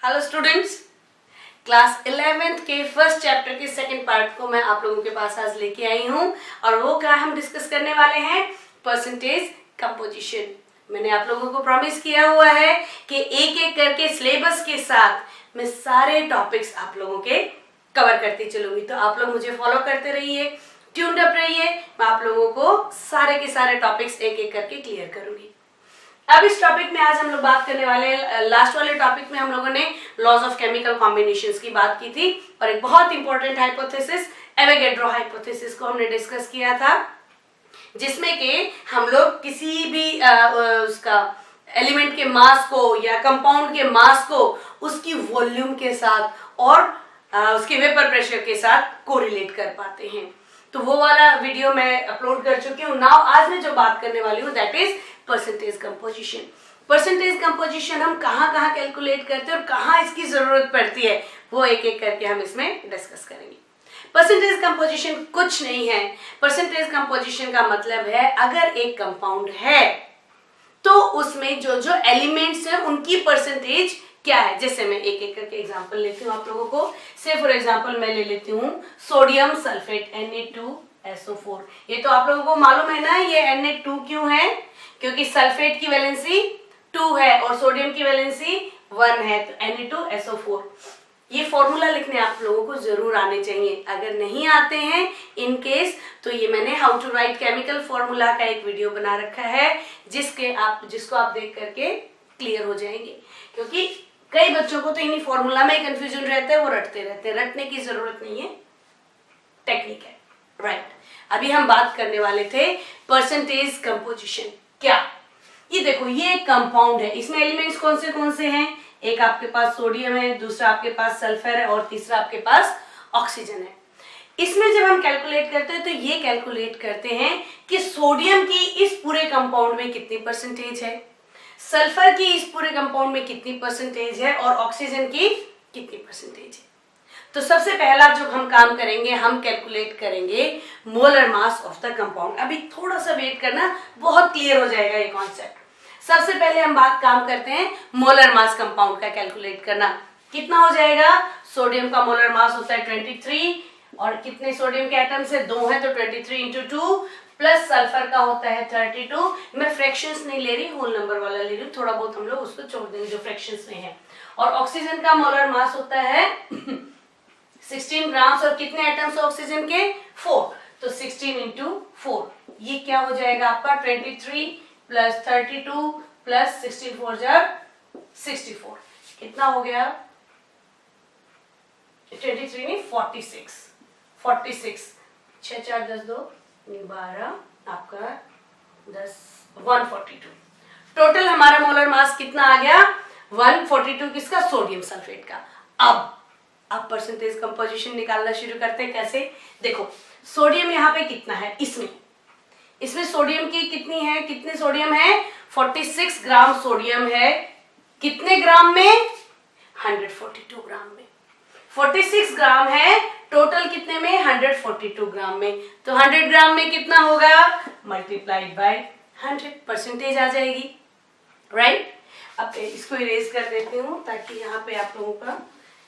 Hello students, class 11th के first chapter के second part को मैं आप लोगों के पास आज लेके आई हूँ और वो क्या हम डिस्कस करने वाले हैं, परसेंटेज कंपोजिशन। मैंने आप लोगों को प्रॉमिस किया हुआ है कि एक एक करके सिलेबस के साथ मैं सारे टॉपिक्स आप लोगों के कवर करती चलूंगी, तो आप लोग मुझे फॉलो करते रहिए, ट्यून्ड अप रहिए। मैं आप लोगों को सारे के सारे टॉपिक्स एक एक करके क्लियर करूंगी। अब इस टॉपिक में आज हम लोग बात करने वाले हैं, लास्ट वाले टॉपिक में हम लोगों ने लॉज ऑफ केमिकल कॉम्बिनेशंस की बात की थी और एक बहुत इंपॉर्टेंट हाइपोथेसिस एवोगैड्रो हाइपोथेसिस को हमने डिस्कस किया था, जिसमें कि हम लोग किसी भी उसका एलिमेंट के मास को या कंपाउंड के मास को उसकी वॉल्यूम के साथ और उसके वेपर प्रेशर के साथ कोरिलेट कर पाते हैं। तो वो वाला वीडियो मैं अपलोड कर चुकी हूँ। नाउ आज मैं जो बात करने वाली हूँ that is percentage composition. Percentage composition हम कहाँ कहाँ कैलकुलेट करते हैं और कहाँ इसकी जरूरत पड़ती है, वो एक एक करके हम इसमें डिस्कस करेंगे। परसेंटेज कंपोजिशन कुछ नहीं है। परसेंटेज कंपोजिशन का मतलब है अगर एक कंपाउंड है तो उसमें जो जो एलिमेंट्स हैं उनकी परसेंटेज क्या है। जैसे मैं एक एक करके एग्जांपल लेती हूँ आप लोगों को। से फॉर एग्जांपल मैं ले लेती हूँ सोडियम सल्फेट Na2SO4। ये तो आप लोगों को मालूम है ना, ये Na2 क्यों है, क्योंकि सल्फेट की वैलेंसी 2 है और सोडियम की वैलेंसी 1 है, तो Na2SO4। ये फॉर्मूला लिखने आप लोगों को जरूर आने चाहिए। अगर नहीं आते हैं इन केस, तो ये मैंने how to write chemical formula का एक वीडियो बना रखा है जिसको आप देख करके क्लियर हो जाएंगे। क्योंकि कई बच्चों को तो इन्हीं फॉर्मूला में कंफ्यूजन रहता है, वो रटते रहते हैं। रटने की जरूरत नहीं है, टेक्निक है, राइट। अभी हम बात करने वाले थे परसेंटेज कंपोजिशन। क्या ये देखो, ये एक कंपाउंड है, इसमें एलिमेंट्स कौन से हैं। एक आपके पास सोडियम है, दूसरा आपके पास सल्फर है और तीसरा आपके पास ऑक्सीजन है। इसमें जब हम कैलकुलेट करते हैं तो ये कैलकुलेट करते हैं कि सोडियम की इस पूरे कंपाउंड में कितनी परसेंटेज है, सल्फर की इस पूरे कंपाउंड में कितनी परसेंटेज है और ऑक्सीजन की कितनी परसेंटेज है। तो सबसे पहला जो हम काम करेंगे, हम कैलकुलेट करेंगे molar mass of the compound. अभी थोड़ा सा वेट करना, बहुत क्लियर हो जाएगा ये कॉन्सेप्ट। सबसे पहले हम काम करते हैं मोलर मास कंपाउंड का कैलकुलेट करना। कितना हो जाएगा, सोडियम का मोलर मास होता है 23 और कितने सोडियम के एटम्स है, 2 है, तो 23 इंटू 2 प्लस सल्फर का होता है 32। मैं फ्रैक्शंस नहीं ले रही, होल नंबर वाला ले रही हूँ, थोड़ा बहुत हम लोग उसको छोड़ देंगे जो फ्रैक्शंस में है। और ऑक्सीजन का मोलर मास होता है 16 ग्राम्स और कितने एटम्स ऑक्सीजन के, 4, तो 16 इंटू 4। ये क्या हो जाएगा आपका 23 प्लस 32 प्लस 16 4 जा 64। कितना हो गया, 23 नहीं 46, 6 4 10 2 12 आपका 10 142। टोटल हमारा मोलर मास कितना आ गया, 142 किसका, सोडियम सल्फेट का। अब परसेंटेज कंपोजिशन निकालना शुरू करते हैं। कैसे, देखो सोडियम यहाँ पे कितना है, इसमें सोडियम की कितनी है, कितने सोडियम है, 46 ग्राम सोडियम है। कितने ग्राम में, 142 ग्राम में। 46 ग्राम है, टोटल कितने में, 142 ग्राम में। तो 100 ग्राम में कितना होगा, मल्टीप्लाइड बाय 100, परसेंटेज आ जाएगी, राइट। अब इसको इरेज कर देती हूँ ताकि यहाँ पे आप लोगों का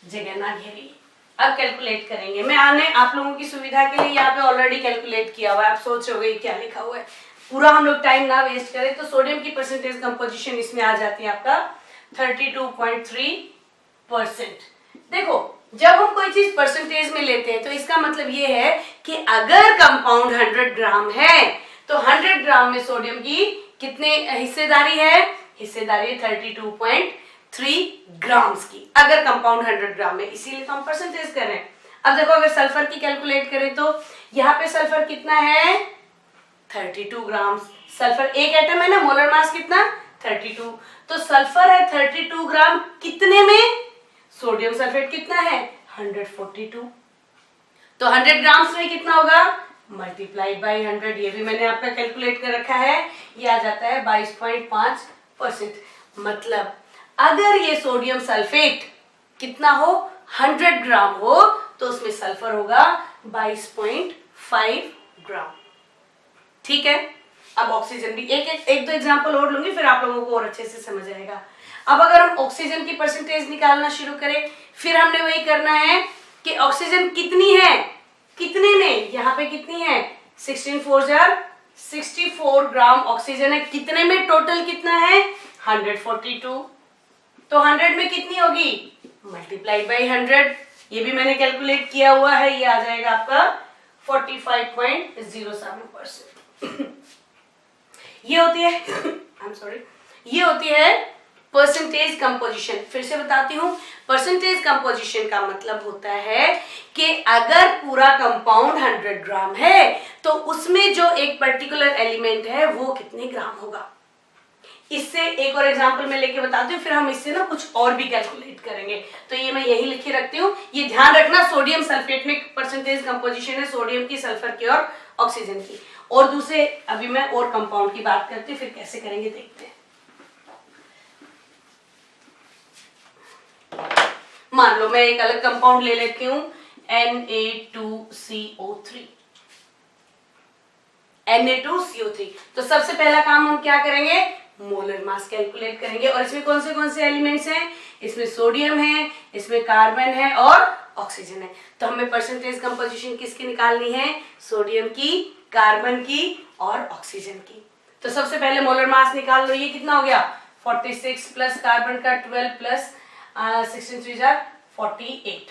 जगह ना घेरे। अब कैलकुलेट करेंगे। मैं आप लोगों की सुविधा के लिए यहाँ पे ऑलरेडी कैलकुलेट किया हुआ है। आप सोच रहे हो क्या लिखा हुआ है, पूरा हम लोग टाइम ना वेस्ट करें। तो सोडियम की परसेंटेज कंपोजिशन इसमें आ जाती है आपका 32.3%। देखो जब हम कोई चीज परसेंटेज में लेते हैं तो इसका मतलब ये है कि अगर कंपाउंड 100 ग्राम है तो 100 ग्राम में सोडियम की कितने हिस्सेदारी है, हिस्सेदारी 32.3 ग्राम्स की, अगर कंपाउंड 100 ग्राम में, इसीलिए तो हम परसेंटेज कर रहे हैं। अब देखो अगर सल्फर की कैलकुलेट करें तो यहाँ पे सल्फर कितना है, 32 ग्राम। सल्फर एक एटम है ना, मोलर मास कितना, 32, तो सल्फर है 32 ग्राम कितने में, सोडियम सल्फेट कितना है, 142। तो 100 ग्राम्स में कितना होगा, मल्टीप्लाइड बाय 100। ये भी मैंने आपका कैलकुलेट कर रखा है, ये आ जाता है 22.5%। मतलब अगर ये सोडियम सल्फेट कितना हो, 100 ग्राम हो, तो उसमें सल्फर होगा 22.5 ग्राम। ठीक है। अब ऑक्सीजन भी एक दो एग्जांपल और लूंगी, फिर आप लोगों को और अच्छे से समझ आएगा। अब अगर हम ऑक्सीजन की परसेंटेज निकालना शुरू करें, फिर हमने वही करना है कि ऑक्सीजन कितनी है, कितने में, यहाँ पे कितनी है 16 4 जार 64 ग्राम ऑक्सीजन है, कितने में टोटल कितना है 142, तो 100 में कितनी होगी मल्टीप्लाइड बाई 100, ये भी मैंने कैलकुलेट किया हुआ है, ये आ जाएगा आपका 45.07%। ये होती है आई एम सॉरी, ये होती है परसेंटेज कंपोजिशन। फिर से बताती हूँ, परसेंटेज कंपोजिशन का मतलब होता है कि अगर पूरा कंपाउंड 100 ग्राम है तो उसमें जो एक पर्टिकुलर एलिमेंट है वो कितने ग्राम होगा। इससे एक और एग्जांपल मैं लेके बताती हूँ, फिर हम इससे ना कुछ और भी कैलकुलेट करेंगे। तो ये मैं यही लिखे रखती हूँ, ये ध्यान रखना, सोडियम सल्फेट में परसेंटेज कंपोजिशन है सोडियम की, सल्फर की और ऑक्सीजन की। और दूसरे अभी मैं और कंपाउंड की बात करती हूँ, फिर कैसे करेंगे देखते हैं। मान लो मैं एक अलग कंपाउंड ले लेती हूँ Na2CO3। Na2CO3, तो सबसे पहला काम हम क्या करेंगे, मोलर मास कैलकुलेट करेंगे। और इसमें कौन से एलिमेंट्स हैं, इसमें सोडियम है, इसमें कार्बन है और ऑक्सीजन है। तो हमें परसेंटेज कंपोजिशन किसकी निकालनी है, सोडियम की, कार्बन की और ऑक्सीजन की। तो सबसे पहले मोलर मास निकाल लो, ये कितना हो गया 46 प्लस कार्बन का 12 प्लस 16 3 जार 48,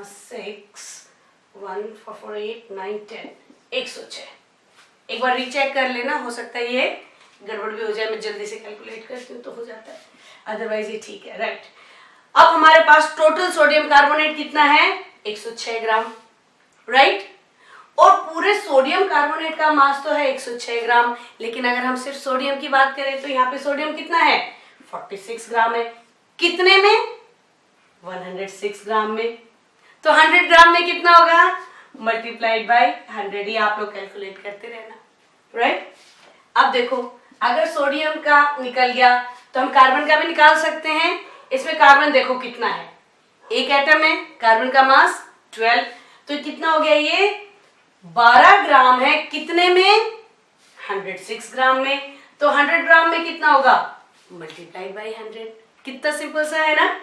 6 1 4 4 8 9 10 106। एक बार रीचेक कर लेना, हो सकता है ये गड़बड़ भी हो जाए, मैं जल्दी से कैलकुलेट करती हूँ तो हो जाता है, अदरवाइज ये ठीक है, राइट। अब हमारे पास टोटल सोडियम कार्बोनेट कितना है 106 ग्राम, राइट। और पूरे सोडियम कार्बोनेट का मास तो है 106 ग्राम, लेकिन अगर हम सिर्फ सोडियम की बात करें तो यहाँ पे सोडियम कितना है 46 ग्राम है, कितने में 106 ग्राम में। तो 100 ग्राम में कितना होगा मल्टीप्लाइड बाई 100, ही आप लोग कैलकुलेट करते रहना, राइट। अब देखो, अगर सोडियम का निकल गया तो हम कार्बन का भी निकाल सकते हैं। इसमें कार्बन देखो कितना है, एक एटम है, कार्बन का मास 12, तो कितना हो गया ये 12 ग्राम है, कितने में 106 ग्राम में। तो 100 ग्राम में कितना होगा मल्टीप्लाइड बाई 100, कितना सिंपल सा है ना।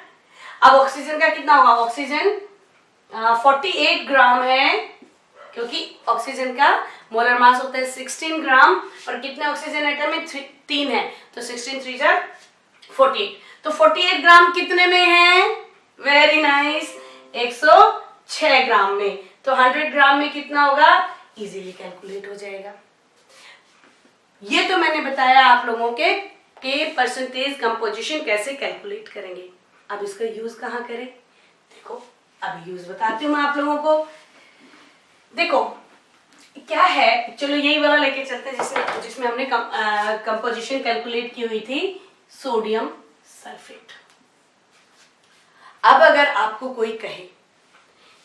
अब ऑक्सीजन का कितना होगा, ऑक्सीजन 48 ग्राम है, क्योंकि ऑक्सीजन का मोलर मास होता है 16 ग्राम और कितने ऑक्सीजन एटम में 3 है, तो 16 3 जार 48, तो 48 ग्राम कितने में है, वेरी नाइस 106 ग्राम में। तो 100 ग्राम में कितना होगा, इजीली कैलकुलेट हो जाएगा। ये तो मैंने बताया आप लोगों के परसेंटेज कंपोजिशन कैसे कैलकुलेट करेंगे। अब इसका यूज कहाँ करें, देखो अब यूज बताती हूँ मैं आप लोगों को। देखो क्या है, चलो यही वाला लेके चलते हैं जिसमें हमने कंपोजिशन कैलकुलेट की हुई थी, सोडियम सल्फेट। अब अगर आपको कोई कहे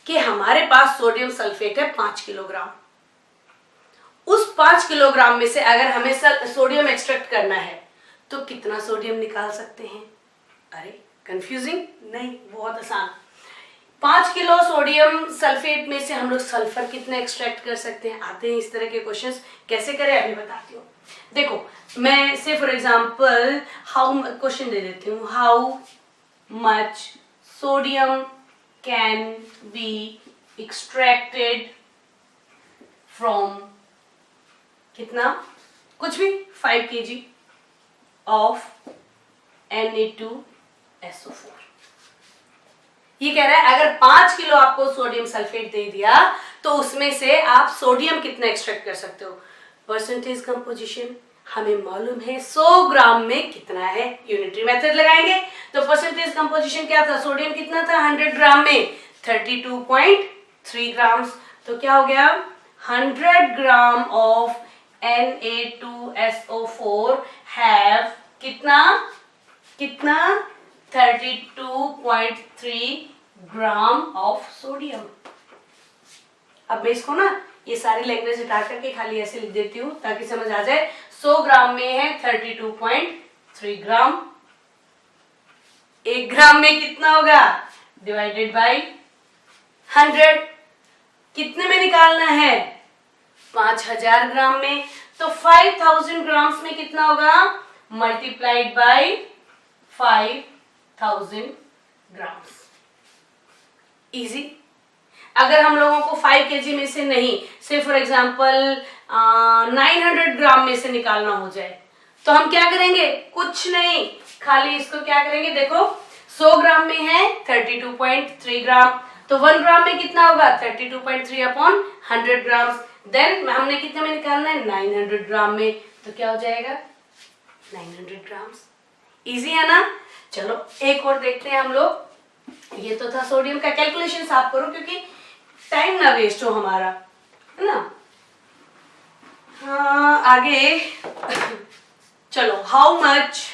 कि हमारे पास सोडियम सल्फेट है 5 किलोग्राम, उस 5 किलोग्राम में से अगर हमें सोडियम एक्सट्रैक्ट करना है तो कितना सोडियम निकाल सकते हैं। अरे कंफ्यूजिंग नहीं, बहुत आसान। 5 किलो सोडियम सल्फेट में से हम लोग सल्फर कितने एक्सट्रैक्ट कर सकते हैं, आते हैं इस तरह के क्वेश्चंस, कैसे करें अभी बताती हूँ। देखो मैं से फॉर एग्जांपल क्वेश्चन दे देती हूँ, how much sodium can be extracted from, कितना, कुछ भी 5 kg ऑफ Na2SO4। ये कह रहा है अगर 5 किलो आपको सोडियम सल्फेट दे दिया तो उसमें से आप सोडियम कितना एक्सट्रैक्ट कर सकते हो। परसेंटेज कंपोजिशन हमें मालूम है 100 ग्राम में कितना है, यूनिटरी मेथड लगाएंगे। तो परसेंटेज कंपोजिशन क्या था, सोडियम कितना था 100 ग्राम में 32.3 ग्राम्स, तो क्या हो गया 100 ग्राम ऑफ Na2SO4 हैव कितना 32.3 ग्राम ऑफ सोडियम। अब मैं इसको ना ये सारी लैंग्वेज हटा करके खाली ऐसे लिख देती हूँ ताकि समझ आ जाए। 100 ग्राम में है 32.3 ग्राम, 1 ग्राम में कितना होगा डिवाइडेड बाई 100, कितने में निकालना है 5000 ग्राम में, तो 5000 ग्राम्स में कितना होगा मल्टीप्लाइड बाय 5000 ग्राम्स। इजी। अगर हम लोगों को 5 kg में से नहीं, से फॉर एग्जांपल 900 ग्राम में से निकालना हो जाए, तो हम क्या करेंगे? कुछ नहीं, खाली इसको क्या करेंगे, देखो 100 ग्राम में है 32.3 ग्राम, तो 1 ग्राम में कितना होगा? 32.3 अपॉन 100 ग्राम। देन हमने कितने में निकालना है? 900 ग्राम में, तो क्या हो जाएगा? 900 ग्राम्स। इजी है ना? चलो एक और देखते हैं हम लोग। ये तो था सोडियम का, कैलकुलेशन आप करो क्योंकि टाइम ना वेस्ट हो हमारा, है ना? हाँ आगे चलो, how much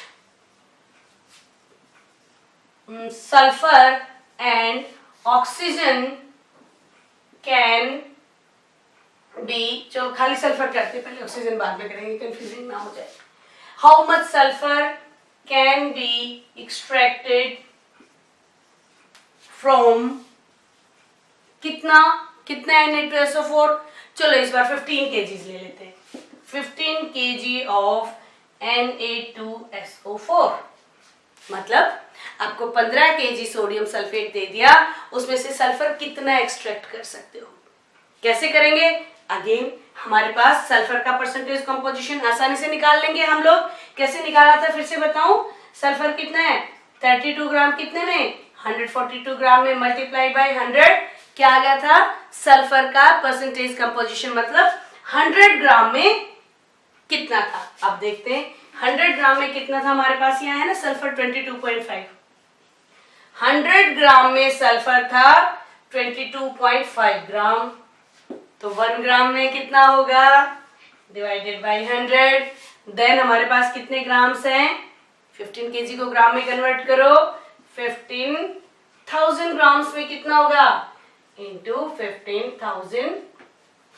sulphur and oxygen can be, चलो खाली सल्फर करते, पहले ऑक्सीजन बाद में करेंगे, कंफ्यूजिंग ना हो जाए। How much sulphur can be extracted from, कितना कितना Na2SO4, चलो इस बार 15 kg ले लेते हैं। 15 kg ऑफ Na2SO4, मतलब आपको 15 kg सोडियम सल्फेट दे दिया, उसमें से सल्फर कितना एक्सट्रैक्ट कर सकते हो? कैसे करेंगे? अगेन हमारे पास सल्फर का परसेंटेज कंपोजिशन आसानी से निकाल लेंगे हम लोग। कैसे निकाला था फिर से बताऊं? सल्फर कितना है? 32 ग्राम, कितने में? 142 ग्राम में, मल्टीप्लाई बाय 100, क्या आ गया था? सल्फर का परसेंटेज कंपोजिशन, मतलब 100 ग्राम में कितना था? अब देखते हैं 100 ग्राम में कितना था हमारे पास। यहाँ है ना सल्फर 22.5, 100 ग्राम में सल्फर था 22.5 ग्राम, तो 1 ग्राम में कितना होगा? Divided by 100। देन हमारे पास कितने ग्राम्स हैं? 15 kg को ग्राम में कन्वर्ट करो, 15,000 ग्राम्स में कितना होगा? Into 15,000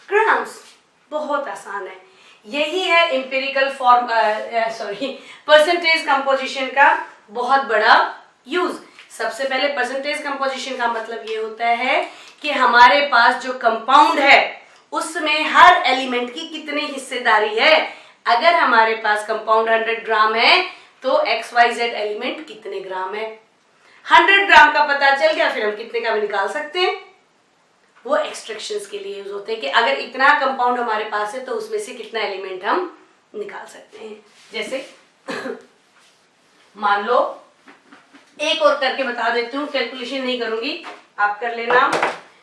grams. बहुत आसान है, यही है इंपेरिकल फॉर्म, परसेंटेज कंपोजिशन का बहुत बड़ा यूज। सबसे पहले परसेंटेज कंपोजिशन का मतलब ये होता है कि हमारे पास जो कंपाउंड है उसमें हर एलिमेंट की कितनी हिस्सेदारी है। अगर हमारे पास कंपाउंड 100 ग्राम है तो XYZ एलिमेंट कितने ग्राम है? 100 ग्राम का पता चल गया, फिर हम कितने का भी निकाल सकते हैं। वो एक्सट्रैक्शंस के लिए यूज होते हैं कि अगर इतना कंपाउंड हमारे पास है तो उसमें से कितना एलिमेंट हम निकाल सकते हैं। जैसे मान लो, एक और करके बता देती हूँ, कैलकुलेशन नहीं करूंगी, आप कर लेना।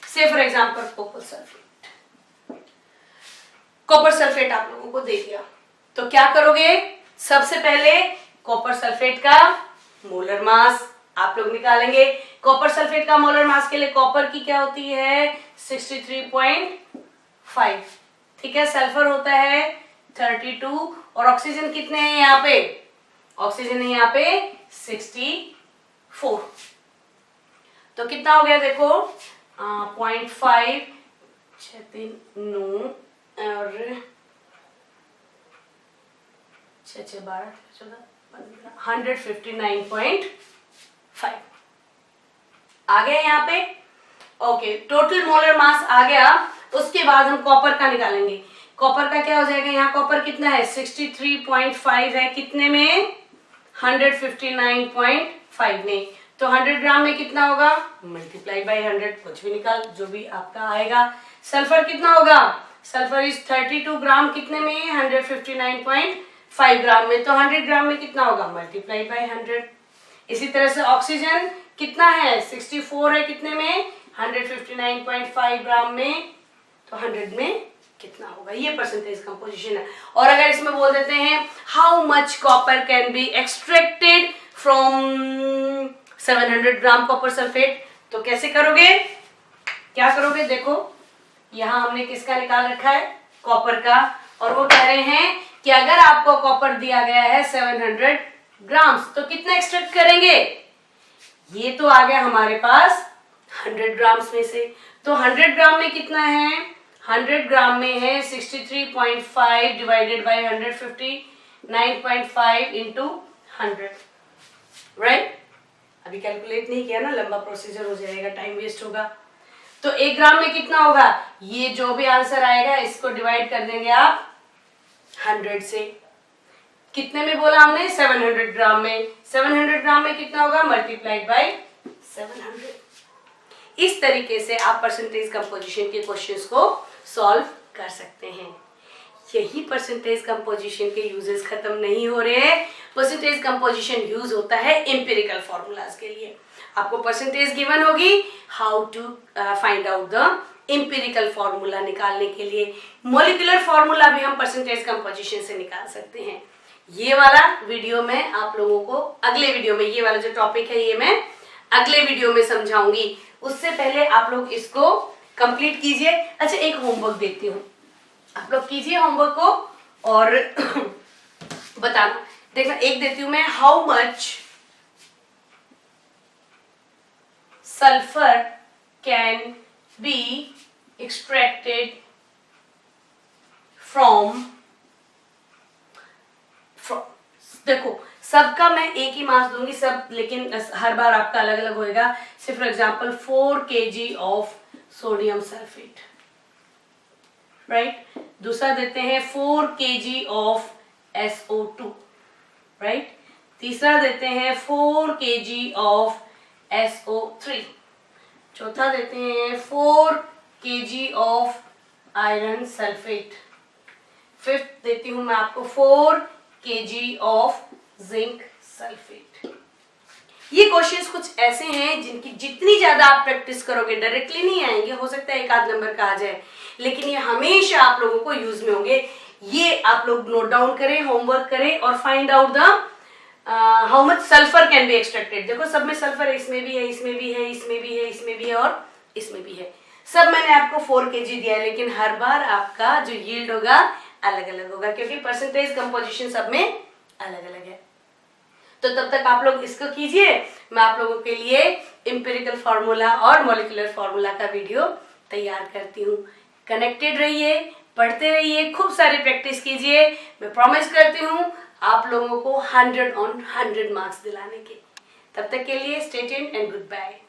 से for example copper sulphate, copper sulphate आप लोगों को दे दिया, तो क्या करोगे? सबसे पहले कॉपर सल्फेट का मोलर मास आप लोग निकालेंगे। कॉपर सल्फेट का मोलर मास के लिए कॉपर की क्या होती है? 63.5, ठीक है। सल्फर होता है 32, और ऑक्सीजन कितने हैं यहाँ पे? ऑक्सीजन है यहाँ पे 64, तो कितना हो गया देखो? 0.5, 6 और 6 12 14 159.5 आ गया यहाँ पे। ओके, टोटल मोलर मास आ गया। उसके बाद हम कॉपर का निकालेंगे। कॉपर का क्या हो जाएगा? यहाँ कॉपर कितना है? 63.5 है, कितने में? 159.5 में, तो 100 ग्राम में कितना होगा? मल्टीप्लाई बाय 100, कुछ भी निकाल, जो भी आपका आएगा। सल्फर कितना होगा? सल्फर इज 32 ग्राम, कितने में? 159.5 ग्राम में, तो 100 ग्राम में कितना होगा? Multiply by 100। इसी तरह से ऑक्सीजन कितना है? 64 है, कितने में? 159.5 ग्राम में, तो 100 में कितना होगा? ये परसेंटेज कंपोजिशन है। और अगर इसमें बोल देते हैं how much copper can be extracted from 700 gram copper sulphate, तो कैसे करोगे? क्या करोगे? देखो यहां हमने किसका निकाल रखा है? कॉपर का, और वो कह रहे हैं कि अगर आपको कॉपर दिया गया है 700 ग्राम्स, तो कितना एक्सट्रैक्ट करेंगे? ये तो आ गया हमारे पास 100 ग्राम्स में से, तो 100 ग्राम में कितना है? 100 ग्राम में है 63.5 डिवाइडेड बाय 159.5 इंटू 100, राइट? अभी कैलकुलेट नहीं किया ना, लंबा प्रोसीजर हो जाएगा, टाइम वेस्ट होगा। तो 1 ग्राम में कितना होगा? ये जो भी आंसर आएगा इसको डिवाइड कर देंगे आप 100 से। कितने में बोला हमने? 700 ग्राम में। 700 ग्राम में कितना होगा? Multiplied by 700। इस तरीके से आप परसेंटेज कंपोजिशन के क्वेश्चंस को सॉल्व कर सकते हैं। यही परसेंटेज कंपोजिशन के यूजेस खत्म नहीं हो रहे हैं। परसेंटेज कंपोजिशन यूज होता है एम्पिरिकल फॉर्मूलाज के लिए। आपको परसेंटेज गिवन होगी, how to find out the empirical formula निकालने के लिए। मॉलिक्यूलर फॉर्मूला भी हम परसेंटेज कंपोजिशन से निकाल सकते हैं। ये वाला वीडियो में आप लोगों को अगले वीडियो में, ये वाला जो टॉपिक है ये मैं अगले वीडियो में समझाऊंगी। उससे पहले आप लोग इसको कंप्लीट कीजिए। अच्छा, एक होमवर्क देती हूँ, आप लोग कीजिए होमवर्क को और बताना। देखना, एक देती हूं मैं, how much sulphur can be extracted from. देखो, सबका मैं एक ही मार्क्स दूंगी सब, लेकिन हर बार आपका अलग अलग होएगा। सिर्फ for example 4 kg of sodium sulphate, right. दूसरा देते हैं 4 kg ऑफ SO2, राइट। तीसरा देते हैं 4 kg ऑफ SO3। चौथा देते हैं 4 kg of iron sulphate. Fifth देती हूं मैं आपको 4 kg ऑफ जिंक सल्फेट। ये क्वेश्चंस कुछ ऐसे हैं जिनकी जितनी ज्यादा आप प्रैक्टिस करोगे, डायरेक्टली नहीं आएंगे, हो सकता है एक आध नंबर का आ जाए, लेकिन ये हमेशा आप लोगों को यूज में होंगे। ये आप लोग नोट डाउन करें, होमवर्क करें और find out the how much sulphur can be extracted. देखो, सब में सल्फर है, इसमें भी है, इसमें भी है, इसमें भी है, इसमें भी है और इसमें भी है। सब मैंने आपको 4 kg दिया है, लेकिन हर बार आपका जो यील्ड होगा अलग अलग होगा, क्योंकि परसेंटेज कंपोजिशन सब में अलग अलग है। तो तब तक आप लोग इसको कीजिए। मैं आप लोगों के लिए एम्पिरिकल फार्मूला और मॉलिक्यूलर फार्मूला का वीडियो तैयार करती हूँ। कनेक्टेड रहिए, पढ़ते रहिए, खूब सारी प्रैक्टिस कीजिए। मैं प्रॉमिस करती हूँ आप लोगों को 100 on 100 मार्क्स दिलाने के। तब तक के लिए stay tuned and good bye.